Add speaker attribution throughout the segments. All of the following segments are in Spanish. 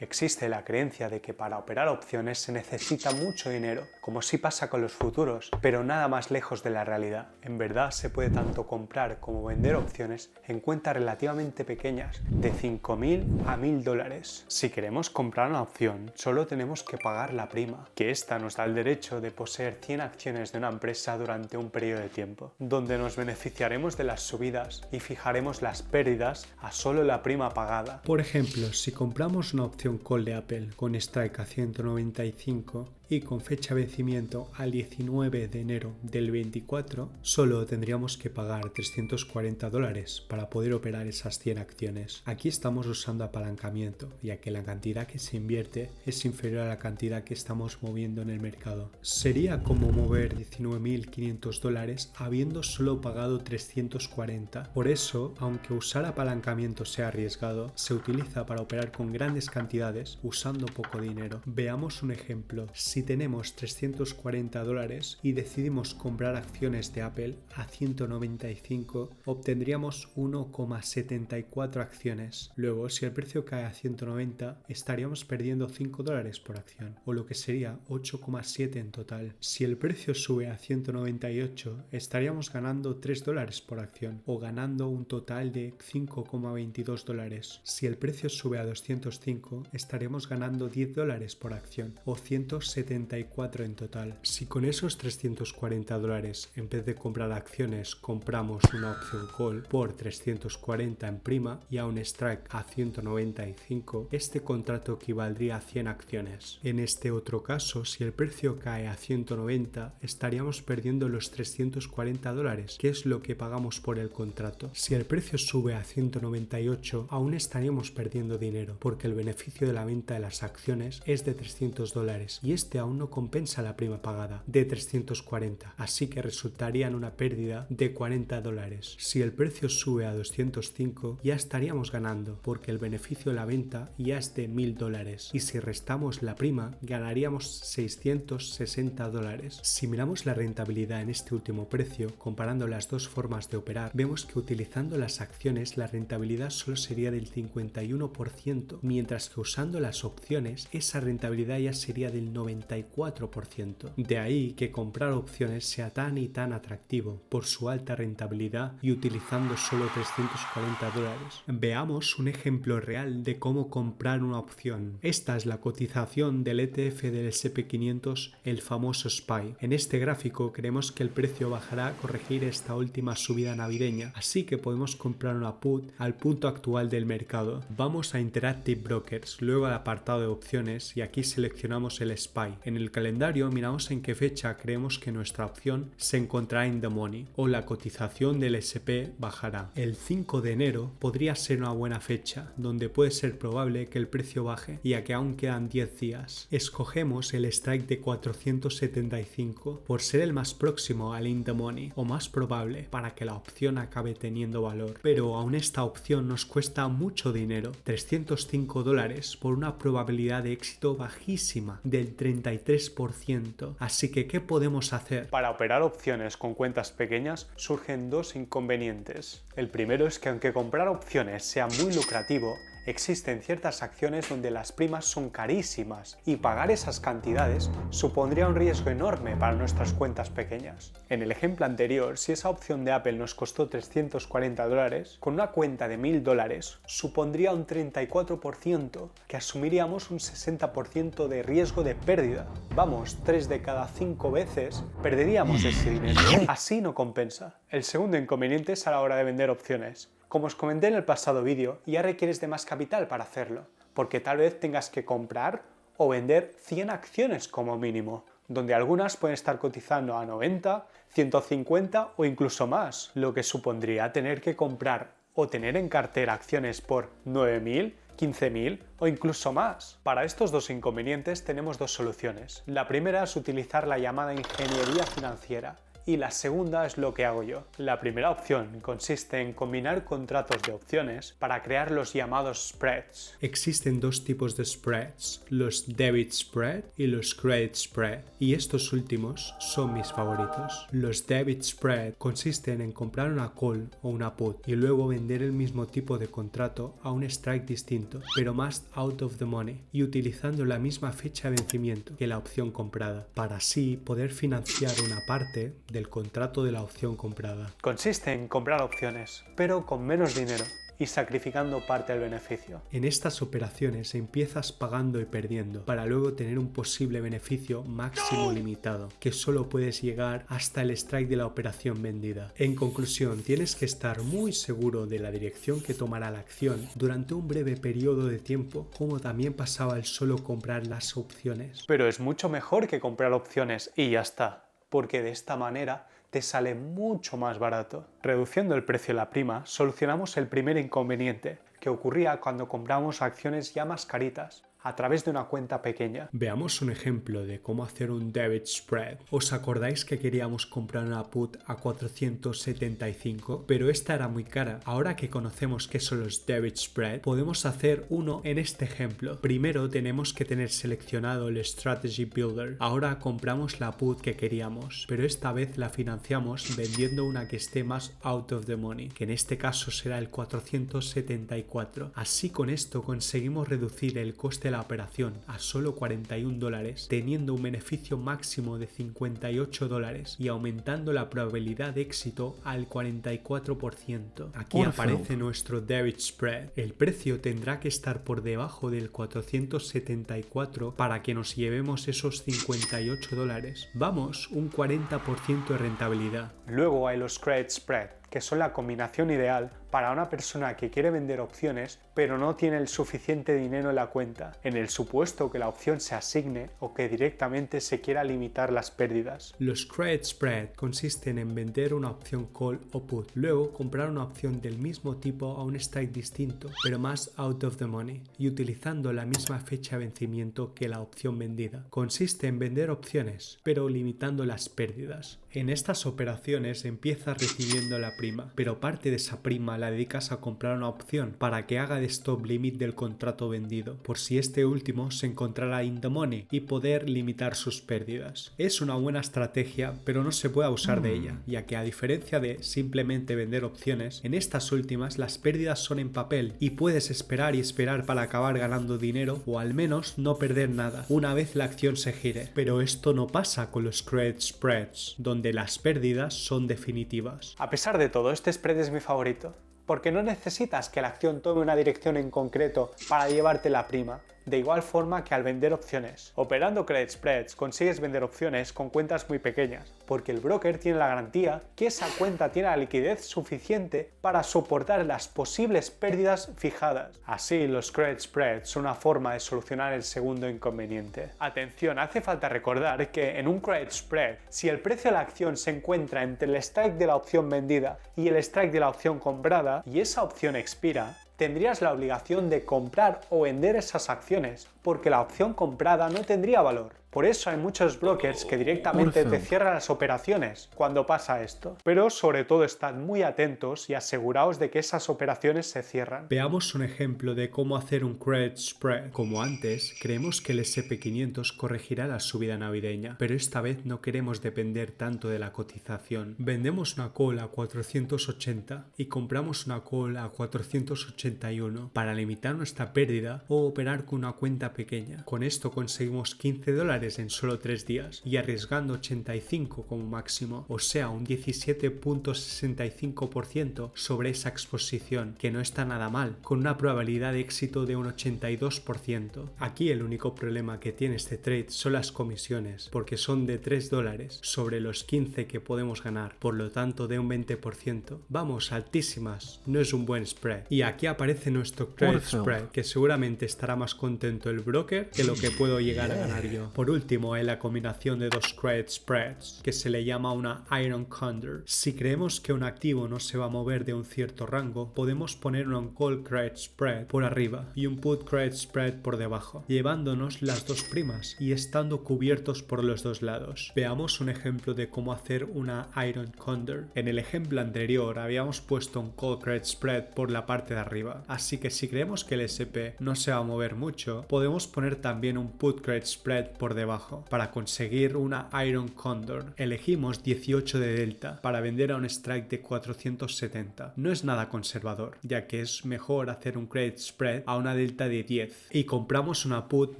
Speaker 1: Existe la creencia de que para operar opciones se necesita mucho dinero, como sí pasa con los futuros, pero nada más lejos de la realidad. En verdad se puede tanto comprar como vender opciones en cuentas relativamente pequeñas, de 5.000 a 1.000 dólares. Si queremos comprar una opción, solo tenemos que pagar la prima, que esta nos da el derecho de poseer 100 acciones de una empresa durante un periodo de tiempo, donde nos beneficiaremos de las subidas y fijaremos las pérdidas a solo la prima pagada.
Speaker 2: Por ejemplo, si compramos una opción call de Apple con strike a 195 y con fecha de vencimiento al 19 de enero del 24, solo tendríamos que pagar 340 dólares para poder operar esas 100 acciones. Aquí estamos usando apalancamiento, ya que la cantidad que se invierte es inferior a la cantidad que estamos moviendo en el mercado. Sería como mover 19.500 dólares habiendo solo pagado 340. Por eso, aunque usar apalancamiento sea arriesgado, se utiliza para operar con grandes cantidades usando poco dinero. Veamos un ejemplo. Si tenemos 340 dólares y decidimos comprar acciones de Apple a 195, obtendríamos 1,74 acciones. Luego, si el precio cae a 190, estaríamos perdiendo 5 dólares por acción, o lo que sería 8,7 en total. Si el precio sube a 198, estaríamos ganando 3 dólares por acción, o ganando un total de 5,22 dólares. Si el precio sube a 205, estaremos ganando 10 dólares por acción, o 174 en total. Si con esos 340 dólares, en vez de comprar acciones, compramos una opción call por 340 en prima y a un strike a 195, este contrato equivaldría a 100 acciones. En este otro caso, si el precio cae a 190, estaríamos perdiendo los 340 dólares, que es lo que pagamos por el contrato. Si el precio sube a 198, aún estaríamos perdiendo dinero, porque el beneficio de la venta de las acciones es de 300 dólares y este aún no compensa la prima pagada de 340, así que resultaría en una pérdida de 40 dólares. Si el precio sube a 205, ya estaríamos ganando, porque el beneficio de la venta ya es de 1.000 dólares, y si restamos la prima, ganaríamos 660 dólares. Si miramos la rentabilidad en este último precio, comparando las dos formas de operar, vemos que utilizando las acciones la rentabilidad solo sería del 51%, mientras que usando las opciones esa rentabilidad ya sería del 94%. De ahí que comprar opciones sea tan y tan atractivo por su alta rentabilidad y utilizando solo 340 dólares. Veamos un ejemplo real de cómo comprar una opción. Esta es la cotización del ETF del S&P500, el famoso SPY. En este gráfico creemos que el precio bajará a corregir esta última subida navideña, así que podemos comprar una put al punto actual del mercado. Vamos a Interactive Brokers, luego al apartado de opciones y aquí seleccionamos el SPY. En el calendario miramos en qué fecha creemos que nuestra opción se encontrará in the money o la cotización del S&P bajará. El 5 de enero podría ser una buena fecha, donde puede ser probable que el precio baje, ya que aún quedan 10 días. Escogemos el strike de 475 por ser el más próximo al in the money o más probable para que la opción acabe teniendo valor, pero aún esta opción nos cuesta mucho dinero, 305 dólares por una probabilidad de éxito bajísima del 33%. Así que, ¿qué podemos hacer?
Speaker 1: Para operar opciones con cuentas pequeñas surgen dos inconvenientes. El primero es que aunque comprar opciones sea muy lucrativo, existen ciertas acciones donde las primas son carísimas y pagar esas cantidades supondría un riesgo enorme para nuestras cuentas pequeñas. En el ejemplo anterior, si esa opción de Apple nos costó 340 dólares, con una cuenta de 1.000 dólares supondría un 34%, que asumiríamos un 60% de riesgo de pérdida. Vamos, 3 de cada 5 veces perderíamos ese dinero. Así no compensa. El segundo inconveniente es a la hora de vender opciones. Como os comenté en el pasado vídeo, ya requieres de más capital para hacerlo, porque tal vez tengas que comprar o vender 100 acciones como mínimo, donde algunas pueden estar cotizando a 90, 150 o incluso más, lo que supondría tener que comprar o tener en cartera acciones por 9.000, 15.000 o incluso más. Para estos dos inconvenientes tenemos dos soluciones. La primera es utilizar la llamada ingeniería financiera, y la segunda es lo que hago yo. La primera opción consiste en combinar contratos de opciones para crear los llamados spreads.
Speaker 2: Existen dos tipos de spreads, los debit spread y los credit spread, y estos últimos son mis favoritos. Los debit spread consisten en comprar una call o una put y luego vender el mismo tipo de contrato a un strike distinto, pero más out of the money, y utilizando la misma fecha de vencimiento que la opción comprada, para así poder financiar una parte del contrato de la opción comprada.
Speaker 1: Consiste en comprar opciones, pero con menos dinero y sacrificando parte del beneficio.
Speaker 2: En estas operaciones empiezas pagando y perdiendo para luego tener un posible beneficio máximo limitado, que solo puedes llegar hasta el strike de la operación vendida. En conclusión, tienes que estar muy seguro de la dirección que tomará la acción durante un breve periodo de tiempo, como también pasaba al solo comprar las opciones.
Speaker 1: Pero es mucho mejor que comprar opciones y ya está, porque de esta manera te sale mucho más barato. Reduciendo el precio de la prima, solucionamos el primer inconveniente, que ocurría cuando compramos acciones ya más caritas, a través de una cuenta pequeña.
Speaker 2: Veamos un ejemplo de cómo hacer un debit spread. ¿Os acordáis que queríamos comprar una put a 475? Pero esta era muy cara. Ahora que conocemos qué son los debit spread, podemos hacer uno en este ejemplo. Primero tenemos que tener seleccionado el Strategy Builder. Ahora compramos la put que queríamos, pero esta vez la financiamos vendiendo una que esté más out of the money, que en este caso será el 474. Así con esto conseguimos reducir el coste de la operación a solo $41, teniendo un beneficio máximo de $58 y aumentando la probabilidad de éxito al 44%. Aquí aparece nuestro debit spread. El precio tendrá que estar por debajo del 474 para que nos llevemos esos $58. Vamos, un 40% de rentabilidad.
Speaker 1: Luego hay los credit spread, que son la combinación ideal para una persona que quiere vender opciones pero no tiene el suficiente dinero en la cuenta, en el supuesto que la opción se asigne o que directamente se quiera limitar las pérdidas.
Speaker 2: Los credit spread consisten en vender una opción call o put, luego comprar una opción del mismo tipo a un strike distinto, pero más out of the money, y utilizando la misma fecha de vencimiento que la opción vendida. Consiste en vender opciones, pero limitando las pérdidas. En estas operaciones empiezas recibiendo la prima, pero parte de esa prima la dedicas a comprar una opción para que haga de stop limit del contrato vendido, por si este último se encontrara in the money y poder limitar sus pérdidas. Es una buena estrategia, pero no se puede abusar de ella, ya que a diferencia de simplemente vender opciones, en estas últimas las pérdidas son en papel y puedes esperar y esperar para acabar ganando dinero o al menos no perder nada una vez la acción se gire. Pero esto no pasa con los credit spreads, donde las pérdidas son definitivas.
Speaker 1: A pesar de todo, este spread es mi favorito, porque no necesitas que la acción tome una dirección en concreto para llevarte la prima, de igual forma que al vender opciones. Operando credit spreads consigues vender opciones con cuentas muy pequeñas, porque el broker tiene la garantía que esa cuenta tiene la liquidez suficiente para soportar las posibles pérdidas fijadas. Así, los credit spreads son una forma de solucionar el segundo inconveniente. Atención, hace falta recordar que en un credit spread, si el precio de la acción se encuentra entre el strike de la opción vendida y el strike de la opción comprada, y esa opción expira, tendrías la obligación de comprar o vender esas acciones, porque la opción comprada no tendría valor. Por eso hay muchos brokers que directamente te cierran las operaciones cuando pasa esto. Pero sobre todo estad muy atentos y aseguraos de que esas operaciones se cierran.
Speaker 2: Veamos un ejemplo de cómo hacer un credit spread. Como antes, creemos que el S&P500 corregirá la subida navideña, pero esta vez no queremos depender tanto de la cotización. Vendemos una call a 480 y compramos una call a 481 para limitar nuestra pérdida o operar con una cuenta pequeña. Con esto conseguimos $15 en solo 3 días y arriesgando 85 como máximo, o sea un 17.65% sobre esa exposición, que no está nada mal, con una probabilidad de éxito de un 82%. Aquí el único problema que tiene este trade son las comisiones, porque son de $3 sobre los 15 que podemos ganar, por lo tanto de un 20%. Vamos, altísimas, no es un buen spread. Y aquí aparece nuestro credit spread, que seguramente estará más contento el broker que lo que puedo llegar a ganar yo. Por por último hay la combinación de dos credit spreads, que se le llama una Iron Condor. Si creemos que un activo no se va a mover de un cierto rango, podemos poner un call credit spread por arriba y un put credit spread por debajo, llevándonos las dos primas y estando cubiertos por los dos lados. Veamos un ejemplo de cómo hacer una Iron Condor. En el ejemplo anterior habíamos puesto un call credit spread por la parte de arriba, así que si creemos que el SP no se va a mover mucho, podemos poner también un put credit spread por debajo. Para conseguir una Iron Condor, elegimos 18 de delta para vender a un strike de 470. No es nada conservador, ya que es mejor hacer un credit spread a una delta de 10 y compramos una put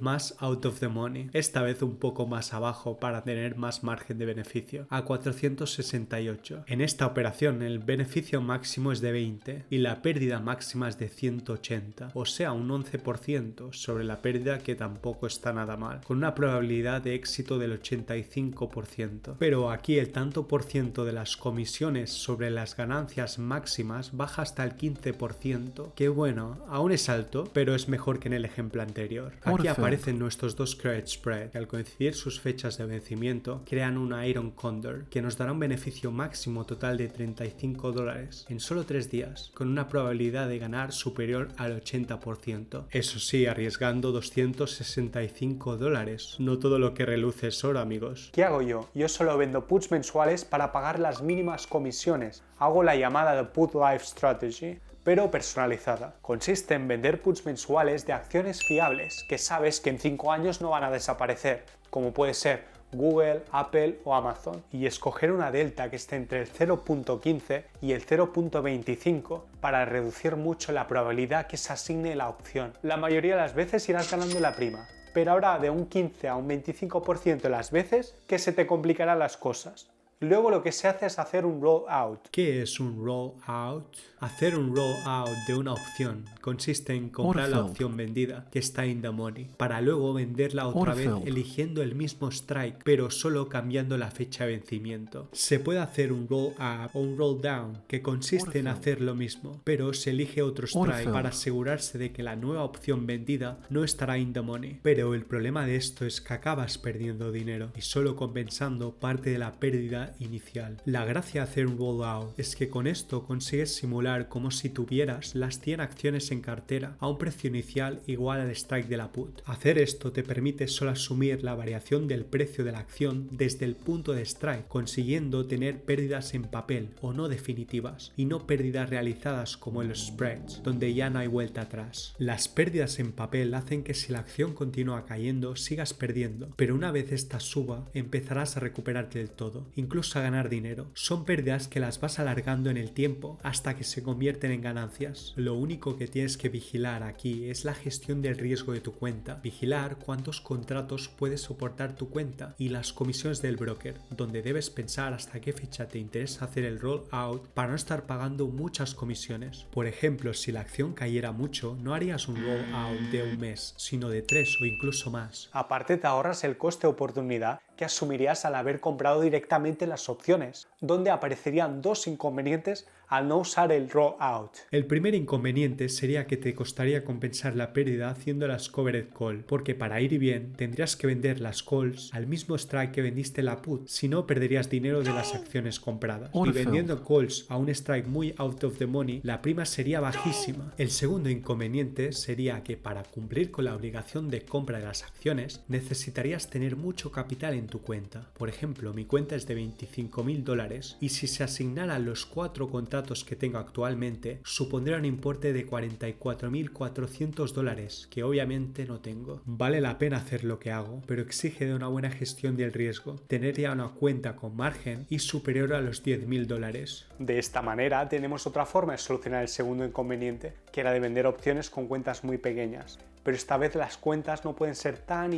Speaker 2: más out of the money, esta vez un poco más abajo para tener más margen de beneficio, a 468. En esta operación el beneficio máximo es de 20 y la pérdida máxima es de 180, o sea un 11% sobre la pérdida, que tampoco está nada mal, con una probabilidad de éxito del 85%. Pero aquí el tanto por ciento de las comisiones sobre las ganancias máximas baja hasta el 15%, que bueno, aún es alto, pero es mejor que en el ejemplo anterior. Aquí aparecen nuestros dos credit spread, que al coincidir sus fechas de vencimiento crean una Iron Condor, que nos dará un beneficio máximo total de $35 en solo 3 días, con una probabilidad de ganar superior al 80%. Eso sí, arriesgando $265. No todo lo que reluce es oro, amigos.
Speaker 1: ¿Qué hago yo? Yo solo vendo puts mensuales para pagar las mínimas comisiones. Hago la llamada de Put Life Strategy, pero personalizada. Consiste en vender puts mensuales de acciones fiables que sabes que en 5 años no van a desaparecer, como puede ser Google, Apple o Amazon, y escoger una delta que esté entre el 0.15 y el 0.25 para reducir mucho la probabilidad que se asigne la opción. La mayoría de las veces irás ganando la prima, pero habrá de un 15 a un 25% de las veces que se te complicarán las cosas. Luego lo que se hace es hacer un roll out.
Speaker 2: ¿Qué es un roll out? Hacer un roll out de una opción consiste en comprar la opción vendida, que está in the money, para luego venderla otra vez eligiendo el mismo strike, pero solo cambiando la fecha de vencimiento. Se puede hacer un roll up o un roll down, que consiste en hacer lo mismo, pero se elige otro strike para asegurarse de que la nueva opción vendida no estará in the money. Pero el problema de esto es que acabas perdiendo dinero y solo compensando parte de la pérdida inicial. La gracia de hacer un roll out es que con esto consigues simular como si tuvieras las 100 acciones en cartera a un precio inicial igual al strike de la put. Hacer esto te permite solo asumir la variación del precio de la acción desde el punto de strike, consiguiendo tener pérdidas en papel o no definitivas y no pérdidas realizadas como en los spreads, donde ya no hay vuelta atrás. Las pérdidas en papel hacen que si la acción continúa cayendo sigas perdiendo, pero una vez esta suba empezarás a recuperarte del todo, incluso a ganar dinero. Son pérdidas que las vas alargando en el tiempo hasta que se convierten en ganancias. Lo único que tienes que vigilar aquí es la gestión del riesgo de tu cuenta, vigilar cuántos contratos puedes soportar tu cuenta y las comisiones del broker, donde debes pensar hasta qué fecha te interesa hacer el roll out para no estar pagando muchas comisiones. Por ejemplo, si la acción cayera mucho, no harías un roll out de un mes, sino de 3 o incluso más.
Speaker 1: Aparte te ahorras el coste de oportunidad que asumirías al haber comprado directamente las opciones, donde aparecerían dos inconvenientes al no usar el roll out.
Speaker 2: El primer inconveniente sería que te costaría compensar la pérdida haciendo las covered call, porque para ir bien tendrías que vender las calls al mismo strike que vendiste la put, si no perderías dinero de las acciones compradas. Y vendiendo calls a un strike muy out of the money, la prima sería bajísima. El segundo inconveniente sería que para cumplir con la obligación de compra de las acciones necesitarías tener mucho capital en tu cuenta. Por ejemplo, mi cuenta es de $25,000 y si se asignaran los 4 contratos que tengo actualmente, supondría un importe de $44,400, que obviamente no tengo. Vale la pena hacer lo que hago, pero exige de una buena gestión del riesgo, tener ya una cuenta con margen y superior a los $10,000.
Speaker 1: De esta manera tenemos otra forma de solucionar el segundo inconveniente, que era de vender opciones con cuentas muy pequeñas, pero esta vez las cuentas no pueden ser tan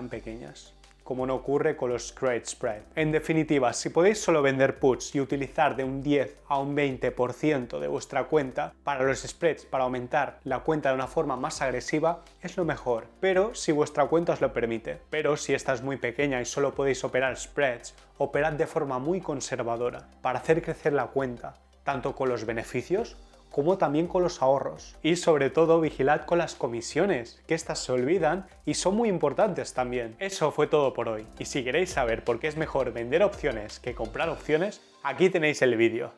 Speaker 1: pequeñas, como no ocurre con los credit spread. En definitiva, si podéis solo vender puts y utilizar de un 10 a un 20% de vuestra cuenta para los spreads para aumentar la cuenta de una forma más agresiva, es lo mejor, pero si vuestra cuenta os lo permite. Pero si esta es muy pequeña y solo podéis operar spreads, operad de forma muy conservadora para hacer crecer la cuenta, tanto con los beneficios como también con los ahorros. Y sobre todo vigilad con las comisiones, que estas se olvidan y son muy importantes también. Eso fue todo por hoy, y si queréis saber por qué es mejor vender opciones que comprar opciones, aquí tenéis el vídeo.